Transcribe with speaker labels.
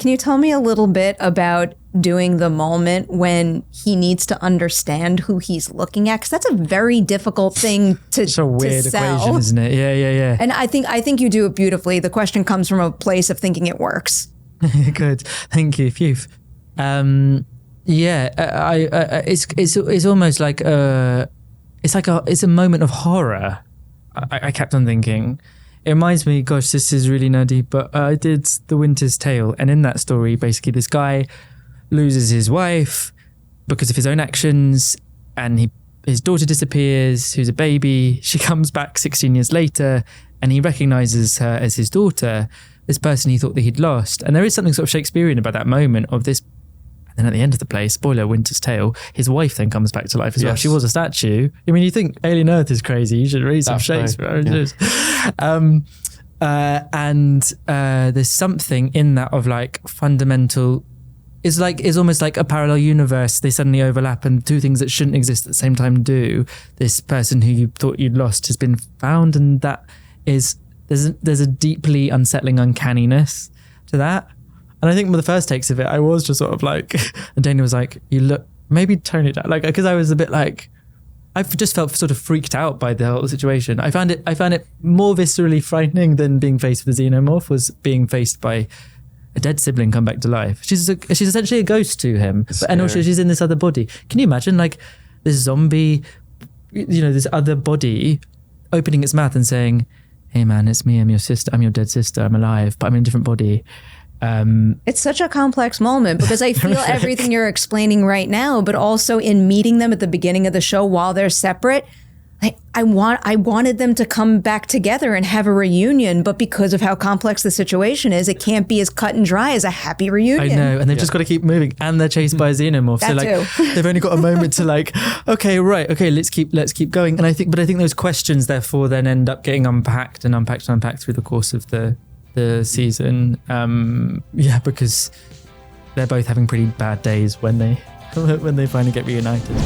Speaker 1: Can you tell me a little bit about doing the moment when he needs to understand who he's looking at? Because that's a very difficult thing to
Speaker 2: It's a weird
Speaker 1: sell.
Speaker 2: equation, isn't it? Yeah.
Speaker 1: And I think you do it beautifully. The question comes from a place of thinking it works.
Speaker 2: Good. Thank you, Phew. It's almost like it's a moment of horror. I kept on thinking. It reminds me, gosh, this is really nerdy, but I did The Winter's Tale, and in that story, basically, this guy loses his wife because of his own actions, and his daughter disappears, who's a baby. She comes back 16 years later, and he recognizes her as his daughter, this person he thought that he'd lost. And there is something sort of Shakespearean about that moment of this. And then at the end of the play, spoiler, Winter's Tale, his wife then comes back to life as well. She was a statue. I mean, you think Alien Earth is crazy. You should read some Shakespeare. Yeah. There's something in that of like fundamental. It's almost like a parallel universe. They suddenly overlap, and two things that shouldn't exist at the same time do. This person who you thought you'd lost has been found, and that is there's a deeply unsettling uncanniness to that. And I think one of the first takes of it, I was just sort of like, and Dana was like, "You look, maybe tone it down," like, because I was a bit like, I've just felt sort of freaked out by the whole situation. I found it more viscerally frightening than being faced with a xenomorph was being faced by a dead sibling come back to life. She's essentially a ghost to him, and also she's in this other body. Can you imagine like this zombie, this other body opening its mouth and saying, "Hey man, it's me. I'm your sister. I'm your dead sister. I'm alive, but I'm in a different body."
Speaker 1: It's such a complex moment because I feel everything you're explaining right now, but also in meeting them at the beginning of the show while they're separate, I wanted them to come back together and have a reunion, but because of how complex the situation is, it can't be as cut and dry as a happy reunion.
Speaker 2: I know, and they've just got to keep moving, and they're chased by a xenomorph.
Speaker 1: That
Speaker 2: so like they've only got a moment to like, okay, let's keep going. And I think those questions therefore then end up getting unpacked through the course of the season. Because they're both having pretty bad days when they finally get reunited.